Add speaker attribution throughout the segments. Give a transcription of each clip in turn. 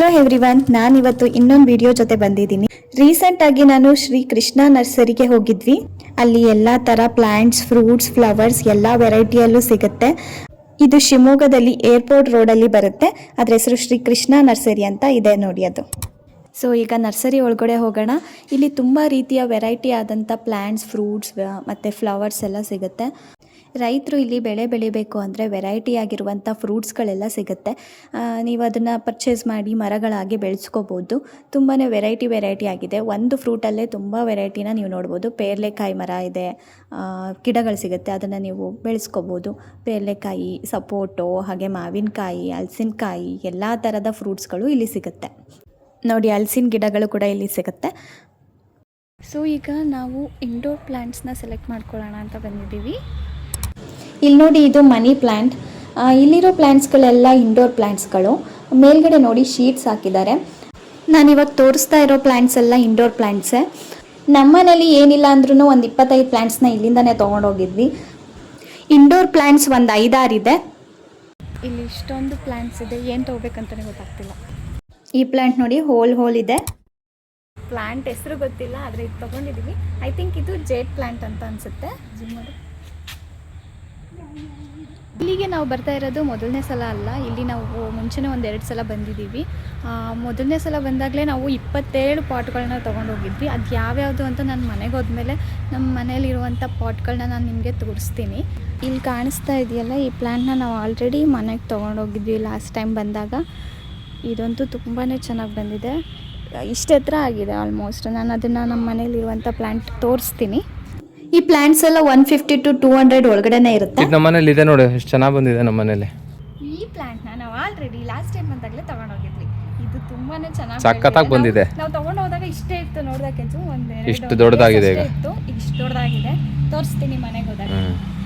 Speaker 1: Hello everyone, ನಾನಿವತ್ತು ಇನ್ನೊಂದು video ಜೊತೆ ಬಂದಿದ್ದೀನಿ. ರೀಸೆಂಟ್ ಆಗಿ ನಾನು ಶ್ರೀ ಕೃಷ್ಣ ನರ್ಸರಿಗೆ ಹೋಗಿದ್ವಿ. ಅಲ್ಲಿ ಎಲ್ಲಾ ತರ ಪ್ಲಾಂಟ್ಸ್, ಫ್ರೂಟ್ಸ್, ಫ್ಲವರ್ಸ್ ಎಲ್ಲಾ ವೆರೈಟಿಯಲ್ಲೂ ಸಿಗುತ್ತೆ. ಇದು ಶಿವಮೊಗ್ಗದಲ್ಲಿ ಏರ್ಪೋರ್ಟ್ ರೋಡ್ ಅಲ್ಲಿ ಬರುತ್ತೆ. ಅದ್ರ ಹೆಸರು ಶ್ರೀ ಕೃಷ್ಣ ನರ್ಸರಿ ಅಂತ ಇದೆ ನೋಡಿ ಅದು. ಸೊ ಈಗ ನರ್ಸರಿ ಒಳಗಡೆ ಹೋಗೋಣ. ಇಲ್ಲಿ ತುಂಬ ರೀತಿಯ ವೆರೈಟಿ ಆದಂಥ ಪ್ಲ್ಯಾಂಟ್ಸ್, ಫ್ರೂಟ್ಸ್ ಮತ್ತು ಫ್ಲವರ್ಸ್ ಎಲ್ಲ ಸಿಗುತ್ತೆ. ರೈತರು ಇಲ್ಲಿ ಬೆಳೆ ಬೆಳಿಬೇಕು ಅಂದರೆ ವೆರೈಟಿ ಆಗಿರುವಂಥ ಫ್ರೂಟ್ಸ್ಗಳೆಲ್ಲ ಸಿಗುತ್ತೆ. ನೀವು ಅದನ್ನು ಪರ್ಚೇಸ್ ಮಾಡಿ ಮರಗಳಾಗಿ ಬೆಳೆಸ್ಕೋಬೋದು. ತುಂಬಾ ವೆರೈಟಿ ಆಗಿದೆ. ಒಂದು ಫ್ರೂಟಲ್ಲೇ ತುಂಬ ವೆರೈಟಿನ ನೀವು ನೋಡ್ಬೋದು. ಪೇರ್ಲೆಕಾಯಿ ಮರ ಇದೆ, ಗಿಡಗಳು ಸಿಗುತ್ತೆ, ಅದನ್ನು ನೀವು ಬೆಳೆಸ್ಕೋಬೋದು. ಪೇರ್ಲೆಕಾಯಿ, ಸಪೋಟೊ, ಹಾಗೆ ಮಾವಿನಕಾಯಿ, ಹಲಸಿನಕಾಯಿ ಎಲ್ಲ ಥರದ ಫ್ರೂಟ್ಸ್ಗಳು ಇಲ್ಲಿ ಸಿಗುತ್ತೆ. ನೋಡಿ, ಹಲಸಿನ ಗಿಡಗಳು ಕೂಡ ಇಲ್ಲಿ ಸಿಗುತ್ತೆ. ಸೊ ಈಗ ನಾವು ಇಂಡೋರ್ ಪ್ಲ್ಯಾಂಟ್ಸ್ನ ಸೆಲೆಕ್ಟ್ ಮಾಡ್ಕೊಳ್ಳೋಣ ಅಂತ ಬಂದಿದ್ದೀವಿ. ಇಲ್ಲಿ ನೋಡಿ, ಇದು ಮನಿ ಪ್ಲ್ಯಾಂಟ್. ಇಲ್ಲಿರೋ ಪ್ಲ್ಯಾಂಟ್ಸ್ಗಳೆಲ್ಲ ಇಂಡೋರ್ ಪ್ಲ್ಯಾಂಟ್ಸ್ಗಳು. ಮೇಲ್ಗಡೆ ನೋಡಿ ಶೀಟ್ಸ್ ಹಾಕಿದ್ದಾರೆ. ನಾನಿವಾಗ ತೋರಿಸ್ತಾ ಇರೋ ಪ್ಲ್ಯಾಂಟ್ಸ್ ಎಲ್ಲ ಇಂಡೋರ್ ಪ್ಲ್ಯಾಂಟ್ಸೇ. ನಮ್ಮನೇಲಿ ಏನಿಲ್ಲ ಅಂದ್ರೂ ಒಂದು 25 ಪ್ಲ್ಯಾಂಟ್ಸ್ನ ಇಲ್ಲಿಂದನೇ ತೊಗೊಂಡೋಗಿದ್ವಿ. ಇಂಡೋರ್ ಪ್ಲ್ಯಾಂಟ್ಸ್ ಒಂದು 5-6 ಇದೆ. ಇಲ್ಲಿ ಇಷ್ಟೊಂದು ಪ್ಲ್ಯಾಂಟ್ಸ್ ಇದೆ, ಏನು ತೊಗೋಬೇಕಂತಲೇ ಗೊತ್ತಾಗ್ತಿಲ್ಲ. ಈ ಪ್ಲ್ಯಾಂಟ್ ನೋಡಿ, ಹೋಲ್ ಇದೆ. ಪ್ಲ್ಯಾಂಟ್ ಹೆಸರು ಗೊತ್ತಿಲ್ಲ, ಆದರೆ ಇದು ತೊಗೊಂಡಿದ್ದೀವಿ. ಐ ಥಿಂಕ್ ಇದು ಜೇಡ್ ಪ್ಲ್ಯಾಂಟ್ ಅಂತ ಅನಿಸುತ್ತೆ. ಇಲ್ಲಿಗೆ ನಾವು ಬರ್ತಾ ಇರೋದು ಮೊದಲನೇ ಸಲ ಅಲ್ಲ. ಇಲ್ಲಿ ನಾವು ಮುಂಚೆನೇ 1-2 ಸಲ ಬಂದಿದ್ದೀವಿ. ಮೊದಲನೇ ಸಲ ಬಂದಾಗಲೇ ನಾವು 27 ಪಾಟ್ಗಳನ್ನ ತೊಗೊಂಡೋಗಿದ್ವಿ. ಅದು ಯಾವ್ಯಾವುದು ಅಂತ ನಾನು ಮನೆಗೆ ಹೋದ್ಮೇಲೆ ನಮ್ಮ ಮನೇಲಿರುವಂಥ ಪಾಟ್ಗಳನ್ನ ನಾನು ನಿಮಗೆ ತೋರಿಸ್ತೀನಿ. ಇಲ್ಲಿ ಕಾಣಿಸ್ತಾ ಇದೆಯಲ್ಲ, ಈ ಪ್ಲ್ಯಾಂಟ್ನ ನಾವು ಆಲ್ರೆಡಿ ಮನೆಗೆ ತೊಗೊಂಡೋಗಿದ್ವಿ ಲಾಸ್ಟ್ ಟೈಮ್ ಬಂದಾಗ. ಇದಂತೂ ತುಂಬಾ ಚೆನ್ನಾಗಿ ಬಂದಿದೆ. ಇಷ್ಟು ಎತ್ತರ ಆಗಿದೆ ಆಲ್ಮೋಸ್ಟ್. ನಾನು ಅದನ್ನು ನಮ್ಮ ಮನೇಲಿರುವಂಥ ಪ್ಲ್ಯಾಂಟ್ ತೋರಿಸ್ತೀನಿ. ಈ ಪ್ಲ್ಯಾಂಟ್ಸ್ ಎಲ್ಲ 150 to 200 ಒಳಗಡೆನೇ ಇರುತ್ತೆ.
Speaker 2: ನಮ್ಮ ಮನೇಲಿ ಇದೆ ನೋಡಿ, ಎಷ್ಟು ಚೆನ್ನಾಗಿ ಬಂದಿದೆ ನಮ್ಮ ಮನೇಲಿ.
Speaker 1: ಈ ಪ್ಲ್ಯಾಂಟ್ನ ನಾವು ಆಲ್ರೆಡಿ ಲಾಸ್ಟ್ ಟೈಮ್ ಬಂದಾಗಲೇ ತೊಗೊಂಡೋಗಿದ್ವಿ. ಇದು ತುಂಬಾ ಚೆನ್ನಾಗಿ
Speaker 2: ಸಖತ್ತಾಗಿ ಬಂದಿದೆ.
Speaker 1: ನಾವು ತೊಗೊಂಡು ಹೋದಾಗ ಇಷ್ಟೇ ಇತ್ತು, ನೋಡೋದಕ್ಕೆ
Speaker 2: ಇಷ್ಟು ದೊಡ್ಡದಾಗಿದೆ. ಈಗ
Speaker 1: ಇಷ್ಟು ದೊಡ್ಡದಾಗಿದೆ. ತೋರಿಸ್ತೀನಿ ಮನೆಗೆ ಹೋದಾಗ.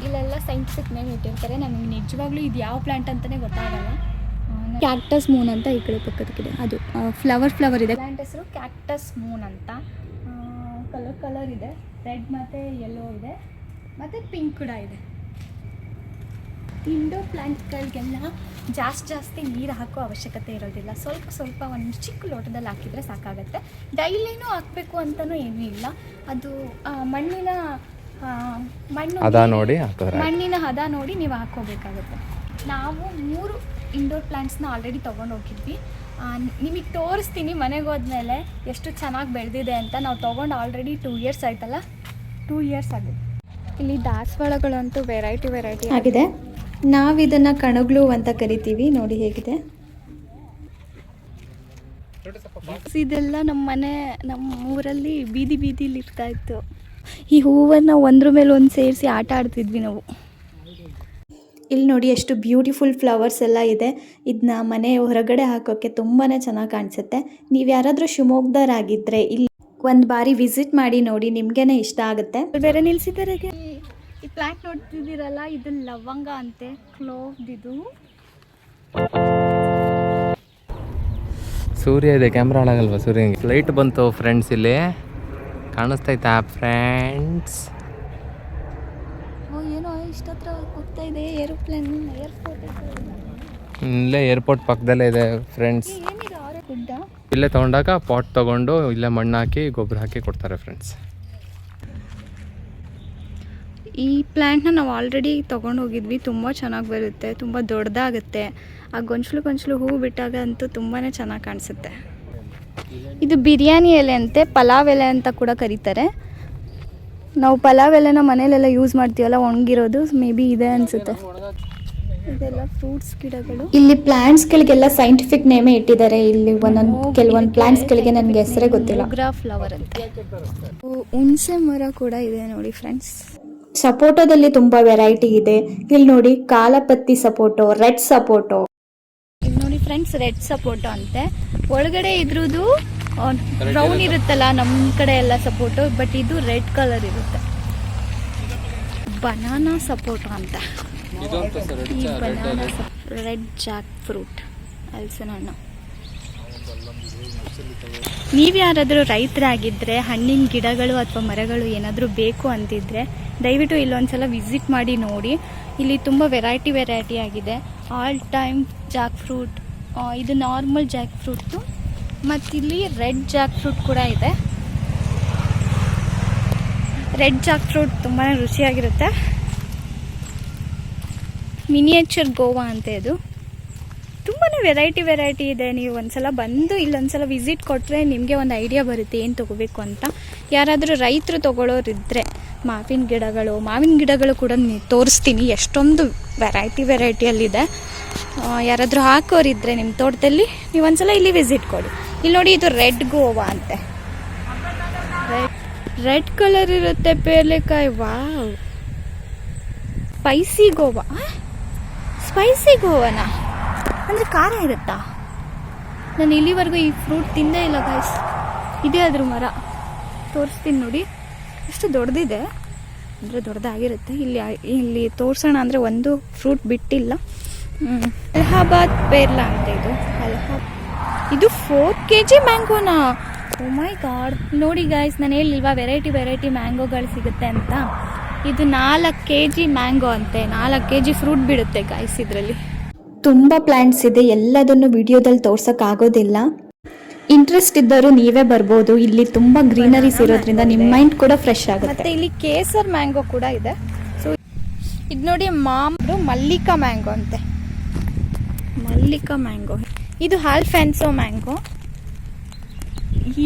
Speaker 1: ಇಲ್ಲೆಲ್ಲ ಸೈಂಟಿಫಿಕ್ ನೇಮ್ ಇಟ್ಟಿರ್ತಾರೆ. ನಮಗೆ ನಿಜವಾಗ್ಲೂ ಇದು ಯಾವ ಪ್ಲ್ಯಾಂಟ್ ಅಂತಲೇ ಗೊತ್ತಾಗಲ್ಲ. ಕ್ಯಾಕ್ಟಸ್ ಮೂನ್ ಅಂತ ಈ ಕಡೆ ಪಕ್ಕದ ಕಡೆ ಅದು ಫ್ಲವರ್ ಇದೆ. ಪ್ಲ್ಯಾಂಟ್ ಹೆಸರು ಕ್ಯಾಕ್ಟಸ್ ಮೂನ್ ಅಂತ. ಕಲರ್ ಇದೆ, ರೆಡ್ ಮತ್ತು ಯೆಲ್ಲೋ ಇದೆ, ಮತ್ತು ಪಿಂಕ್ ಕೂಡ ಇದೆ. ಇಂಡೋರ್ ಪ್ಲ್ಯಾಂಟ್ಗಳಿಗೆಲ್ಲ ಜಾಸ್ತಿ ನೀರು ಹಾಕೋ ಅವಶ್ಯಕತೆ ಇರೋದಿಲ್ಲ. ಸ್ವಲ್ಪ ಒಂದು ಚಿಕ್ಕ ಲೋಟದಲ್ಲಿ ಹಾಕಿದರೆ ಸಾಕಾಗುತ್ತೆ. ಡೈಲಿನೂ ಹಾಕಬೇಕು ಅಂತಲೂ ಏನೂ ಇಲ್ಲ. ಅದು ಮಣ್ಣಿನ ಹದ ನೋಡಿ ನೀವು ಹಾಕ್ಕೋಬೇಕಾಗುತ್ತೆ. ನಾವು 3 ಇಂಡೋರ್ ಪ್ಲ್ಯಾಂಟ್ಸ್ನ ಆಲ್ರೆಡಿ ತೊಗೊಂಡೋಗಿದ್ವಿ. ನಿಮಗೆ ತೋರಿಸ್ತೀನಿ ಮನೆಗೆ ಹೋದ್ಮೇಲೆ ಎಷ್ಟು ಚೆನ್ನಾಗಿ ಬೆಳೆದಿದೆ ಅಂತ. ನಾವು ತೊಗೊಂಡು ಆಲ್ರೆಡಿ 2 years ಆಯ್ತಲ್ಲ, 2 years ಆಗಿದೆ. ಇಲ್ಲಿ ದಾಸವಾಳಗಳಂತೂ ವೆರೈಟಿ ಆಗಿದೆ. ನಾವು ಇದನ್ನು ಕಣಗ್ಲು ಅಂತ ಕರಿತೀವಿ. ನೋಡಿ ಹೇಗಿದೆ. ಇದೆಲ್ಲ ನಮ್ಮ ಊರಲ್ಲಿ ಬೀದಿಲಿ ಇರ್ತಾ ಇತ್ತು. ಈ ಹೂವನ್ನು ಒಂದ್ರ ಮೇಲೆ ಒಂದು ಸೇರಿಸಿ ಆಟ ಆಡ್ತಿದ್ವಿ ನಾವು. ಇಲ್ಲಿ ನೋಡಿ ಎಷ್ಟು ಬ್ಯೂಟಿಫುಲ್ ಫ್ಲವರ್ಸ್ ಎಲ್ಲ ಇದೆ. ಇದನ್ನ ಮನೆ ಹೊರಗಡೆ ಹಾಕೋಕ್ಕೆ ತುಂಬಾ ಚೆನ್ನಾಗಿ ಕಾಣಿಸುತ್ತೆ. ನೀವು ಯಾರಾದರೂ ಶಿವಮೊಗ್ಗದವರಾಗಿದ್ದರೆ ಇಲ್ಲಿ ಒಂದು ಬಾರಿ ವಿಸಿಟ್ ಮಾಡಿ ನೋಡಿ, ನಿಮಗೇನೆ ಇಷ್ಟ ಆಗುತ್ತೆ. ಬೇರೆ ನಿಲ್ಸಿದ್ದಾರೆ. ಈ ಪ್ಲ್ಯಾಂಟ್ ನೋಡ್ತಿದ್ದೀರಲ್ಲ, ಇದು ಲವಂಗ ಅಂತೆ, ಕ್ಲೋವ್ದಿದು.
Speaker 2: ಸೂರ್ಯ ಇದೆ, ಕ್ಯಾಮ್ರಾ ಹಾಳಾಗಲ್ವಾ ಸೂರ್ಯಂಗೆ. ಲೈಟ್ ಬಂತು ಫ್ರೆಂಡ್ಸ್, ಇಲ್ಲಿ ಕಾಣಿಸ್ತೈತಾ ಫ್ರೆಂಡ್ಸ್?
Speaker 1: ಏನೋ ಇಷ್ಟತ್ರ ಹೋಗ್ತಾ ಇದೆ ಏರೋಪ್ಲೇನ್.
Speaker 2: ಇಲ್ಲೇ ಏರ್ಪೋರ್ಟ್ ಪಕ್ಕದಲ್ಲೇ ಇದೆ ಫ್ರೆಂಡ್ಸ್. ಇಲ್ಲೇ ತೊಗೊಂಡಾಗ ಪಾಟ್ ತೊಗೊಂಡು ಇಲ್ಲೇ ಮಣ್ಣು ಹಾಕಿ ಗೊಬ್ಬರ ಹಾಕಿ ಕೊಡ್ತಾರೆ ಫ್ರೆಂಡ್ಸ್.
Speaker 1: ಈ ಪ್ಲ್ಯಾಂಟ್ನ ನಾವು ಆಲ್ರೆಡಿ ತೊಗೊಂಡು ಹೋಗಿದ್ವಿ. ತುಂಬ ಚೆನ್ನಾಗಿ ಬರುತ್ತೆ, ತುಂಬ ದೊಡ್ಡದಾಗುತ್ತೆ. ಆ ಗೊಂಚಲು ಹೂವು ಬಿಟ್ಟಾಗ ಅಂತೂ ತುಂಬಾ ಚೆನ್ನಾಗಿ ಕಾಣಿಸುತ್ತೆ. ಇದು ಬಿರಿಯಾನಿ ಎಲೆ ಅಂತೆ, ಪಲಾವ್ ಎಲೆ ಅಂತ ಕೂಡ ಕರೀತಾರೆ. ನಾವು ಪಲಾವ್ ಎಲೆನ ಮನೇಲೆಲ್ಲ ಯೂಸ್ ಮಾಡ್ತೀವಲ್ಲ, ಒಣಗಿರೋದು ಮೇ ಬಿ ಇದೆ ಅನಿಸುತ್ತೆ. ಇದೆಲ್ಲ ಫ್ರೂಟ್ಸ್ ಗಿಡಗಳು. ಇಲ್ಲಿ ಪ್ಲಾಂಟ್ಸ್ಗಳಿಗೆಲ್ಲ ಸೈಂಟಿಫಿಕ್ ನೇಮೇ ಇಟ್ಟಿದ್ದಾರೆ. ಇಲ್ಲಿ ಕೆಲವೊಂದು ಪ್ಲಾಂಟ್ಸ್ಗಳಿಗೆ ನನಗೆ ಹೆಸರೇ ಗೊತ್ತಿಲ್ಲ. ಫ್ಲವರ್ ಅಂತ. ಹುಣಸೆ ಮರ ಕೂಡ ಇದೆ ನೋಡಿ ಫ್ರೆಂಡ್ಸ್. ಸಪೋಟೋದಲ್ಲಿ ತುಂಬ ವೆರೈಟಿ ಇದೆ. ಇಲ್ಲಿ ನೋಡಿ, ಕಾಲಪತ್ತಿ ಸಪೋಟೊ, ರೆಡ್ ಸಪೋಟೊ. ಇಲ್ಲಿ ನೋಡಿ ಫ್ರೆಂಡ್ಸ್, ರೆಡ್ ಸಪೋಟೊ ಅಂತೆ. ಒಳಗಡೆ ಇದ್ರದ್ದು ಬ್ರೌನ್ ಇರುತ್ತಲ್ಲ ನಮ್ಮ ಕಡೆ ಎಲ್ಲ ಸಪೋಟೊ, ಬಟ್ ಇದು ರೆಡ್ ಕಲರ್ ಇರುತ್ತೆ. ಬನಾನಾ ಸಪೋಟೊ ಅಂತ. ಈ ಬನಾನಾ ರೆಡ್ ಜಾಕ್ ಫ್ರೂಟ್, ಹಲಸಿನ ಹಣ್ಣು. ನೀವು ಯಾರಾದರೂ ರೈತರಾಗಿದ್ದರೆ ಹಣ್ಣಿನ ಗಿಡಗಳು ಅಥವಾ ಮರಗಳು ಏನಾದರೂ ಬೇಕು ಅಂತಿದ್ರೆ ದಯವಿಟ್ಟು ಇಲ್ಲೊಂದ್ಸಲ ವಿಸಿಟ್ ಮಾಡಿ ನೋಡಿ. ಇಲ್ಲಿ ತುಂಬ ವೆರೈಟಿ ಆಗಿದೆ. ಆಲ್ ಟೈಮ್ ಜಾಕ್ ಫ್ರೂಟ್, ಇದು ನಾರ್ಮಲ್ ಜಾಕ್ ಫ್ರೂಟು, ಮತ್ತಿಲ್ಲಿ ರೆಡ್ ಜಾಕ್ ಫ್ರೂಟ್ ಕೂಡ ಇದೆ. ರೆಡ್ ಜಾಕ್ ಫ್ರೂಟ್ ತುಂಬಾ ರುಚಿಯಾಗಿರುತ್ತೆ. ಮಿನಿಯೇಚರ್ ಗೋವಾ ಅಂತ ಇದು. ತುಂಬಾ ವೆರೈಟಿ ಇದೆ. ನೀವು ಒಂದ್ಸಲ ಬಂದು ಇಲ್ಲೊಂದ್ಸಲ ವಿಸಿಟ್ ಕೊಟ್ಟರೆ ನಿಮಗೆ ಒಂದು ಐಡಿಯಾ ಬರುತ್ತೆ ಏನು ತೊಗೋಬೇಕು ಅಂತ. ಯಾರಾದರೂ ರೈತರು ತೊಗೊಳ್ಳೋರಿದ್ದರೆ ಮಾವಿನ ಗಿಡಗಳು ಕೂಡ ತೋರಿಸ್ತೀನಿ. ಎಷ್ಟೊಂದು ವೆರೈಟಿಯಲ್ಲಿದೆ. ಯಾರಾದರೂ ಹಾಕೋರಿದ್ದರೆ ನಿಮ್ಮ ತೋಟದಲ್ಲಿ ನೀವು ಒಂದ್ಸಲ ಇಲ್ಲಿ ವಿಸಿಟ್ ಕೊಡಿ. ಇಲ್ಲಿ ನೋಡಿ, ಇದು ರೆಡ್ ಗೋವಾ ಅಂತೆ. ರೆಡ್ ಕಲರ್ ಇರುತ್ತೆ ಪೇರ್ಲೆಕಾಯಿ. Wow, spicy ಗೋವಾನಾ? ಅಂದರೆ ಖಾರ ಇರುತ್ತಾ? ನಾನು ಇಲ್ಲಿವರೆಗೂ ಈ ಫ್ರೂಟ್ ತಿಂದೇ ಇಲ್ಲ ಗೈಸ್. ಇದೇ ಅದ್ರ ಮರ, ತೋರಿಸ್ತೀನಿ ನೋಡಿ. ಎಷ್ಟು ದೊಡ್ಡದಿದೆ ಅಂದರೆ ದೊಡ್ಡದಾಗಿರುತ್ತೆ. ಇಲ್ಲಿ ತೋರಿಸೋಣ ಅಂದರೆ ಒಂದು ಫ್ರೂಟ್ ಬಿಟ್ಟಿಲ್ಲ. ಅಲಹಾಬಾದ್ ಪೇರ್ಲಾ ಅಂತ ಇದು 4 kg ಮ್ಯಾಂಗೋನಾ? ಓ ಮೈ ಗಾಡ್. ನೋಡಿ ಗೈಸ್, ನಾನು ಹೇಳಿಲ್ವಾ ವೆರೈಟಿ ಮ್ಯಾಂಗೋಗಳು ಸಿಗುತ್ತೆ ಅಂತ. ಇದು 4 kg ಮ್ಯಾಂಗೋ ಅಂತೆ. 4 kg ಫ್ರೂಟ್ ಬಿಡುತ್ತೆ ಗೈಸ್ ಇದರಲ್ಲಿ. ತುಂಬ ಪ್ಲ್ಯಾಂಟ್ಸ್ ಇದೆ, ಎಲ್ಲದನ್ನು ವಿಡಿಯೋದಲ್ಲಿ ತೋರ್ಸೋಕ್ಕಾಗೋದಿಲ್ಲ. ಇಂಟ್ರೆಸ್ಟ್ ಇದ್ದವರು ನೀವೇ ಬರ್ಬೋದು. ಇಲ್ಲಿ ತುಂಬ ಗ್ರೀನರೀಸ್ ಇರೋದ್ರಿಂದ ನಿಮ್ಮ ಮೈಂಡ್ ಕೂಡ ಫ್ರೆಶ್ ಆಗುತ್ತೆ. ಮತ್ತು ಇಲ್ಲಿ ಕೇಸರ್ ಮ್ಯಾಂಗೋ ಕೂಡ ಇದೆ. ಸೊ ಇದು ನೋಡಿ, ಮಲ್ಲಿಕಾ ಮ್ಯಾಂಗೋ ಅಂತೆ. ಇದು ಆಲ್ಫಾನ್ಸೋ ಮ್ಯಾಂಗೋ.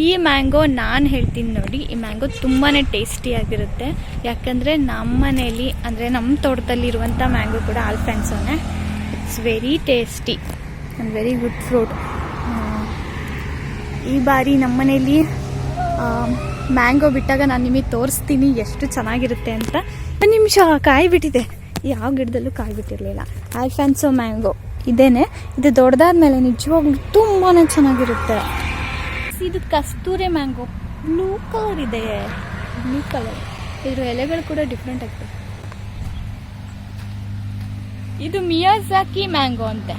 Speaker 1: ಈ ಮ್ಯಾಂಗೋ ನಾನು ಹೇಳ್ತೀನಿ ನೋಡಿ, ಈ ಮ್ಯಾಂಗೋ ತುಂಬಾ ಟೇಸ್ಟಿಯಾಗಿರುತ್ತೆ. ಯಾಕಂದರೆ ನಮ್ಮ ಮನೇಲಿ ಅಂದರೆ ನಮ್ಮ ತೋಟದಲ್ಲಿರುವಂಥ ಮ್ಯಾಂಗೋ ಕೂಡ ಆಲ್ಫಾನ್ಸೋನೇ. It's very tasty and very good fruit. ಈ ಬಾರಿ ನಮ್ಮ ಮನೇಲಿ ಮ್ಯಾಂಗೋ ಬಿಟ್ಟಾಗ ನಾನು ನಿಮಗೆ ತೋರಿಸ್ತೀನಿ ಎಷ್ಟು ಚೆನ್ನಾಗಿರುತ್ತೆ ಅಂತ. ಒಂದು ನಿಮಿಷ, ಕಾಯಿ ಬಿಟ್ಟಿದೆ. ಯಾವ ಗಿಡದಲ್ಲೂ ಕಾಯಿ ಬಿಟ್ಟಿರಲಿಲ್ಲ. ಆಲ್ಫಾನ್ಸೋ ಮ್ಯಾಂಗೋ ಇದೇನೆ. ಇದು ದೊಡ್ಡದಾದ್ಮೇಲೆ ನಿಜವಾಗ್ಲೂ ತುಂಬಾ ಚೆನ್ನಾಗಿರುತ್ತೆ. ಇದು ಕಸ್ತೂರಿ ಮ್ಯಾಂಗೋ, ಬ್ಲೂ ಕಲರ್ ಇದೆ. ಇದ್ರ ಎಲೆಗಳು ಕೂಡ ಡಿಫ್ರೆಂಟ್ ಆಗ್ತದೆ. ಇದು ಮಿಯಾಜಾಕಿ ಮ್ಯಾಂಗೋ ಅಂತೆ.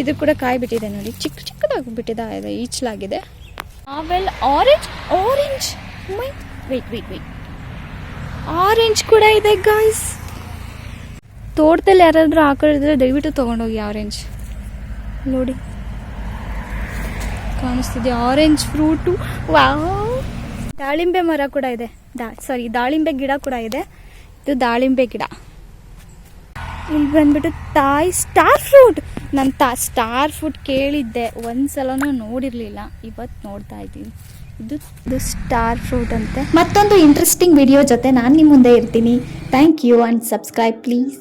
Speaker 1: ಇದು ಕೂಡ ಕಾಯಿ ಬಿಟ್ಟಿದೆ ನೋಡಿ, ಚಿಕ್ಕದಾಗಿ ಬಿಟ್ಟಿದೆ, ಈಚಲಾಗಿದೆ. ಆಮೇಲೆ ಆರೆಂಜ್ ಆರೆಂಜ್ ಕೂಡ ಇದೆ ಗಾಯ್ಸ್. ತೋಟದಲ್ಲಿ ಯಾರಾದರೂ ಹಾಕೊಂಡಿದ್ರೆ ದಯವಿಟ್ಟು ತೊಗೊಂಡೋಗಿ. ಆರೆಂಜ್ ನೋಡಿ, ಕಾಣಿಸ್ತಿದೆ ಆರೆಂಜ್ ಫ್ರೂಟು. ವಾವ್. ದಾಳಿಂಬೆ ಮರ ಕೂಡ ಇದೆ. ದಾಳಿಂಬೆ ಗಿಡ ಕೂಡ ಇದೆ. ಇದು ದಾಳಿಂಬೆ ಗಿಡ. ಇಲ್ಲಿ ಬಂದ್ಬಿಟ್ಟು ಸ್ಟಾರ್ ಫ್ರೂಟ್. ನಾನು ಸ್ಟಾರ್ ಫ್ರೂಟ್ ಕೇಳಿದ್ದೆ, ಒಂದ್ಸಲನೂ ನೋಡಿರಲಿಲ್ಲ. ಇವತ್ತು ನೋಡ್ತಾ ಇದ್ದೀನಿ. ಇದು ಸ್ಟಾರ್ ಫ್ರೂಟ್ ಅಂತೆ. ಮತ್ತೊಂದು ಇಂಟ್ರೆಸ್ಟಿಂಗ್ ವಿಡಿಯೋ ಜೊತೆ ನಾನು ನಿಮ್ಮ ಮುಂದೆ ಇರ್ತೀನಿ. Thank you and subscribe please.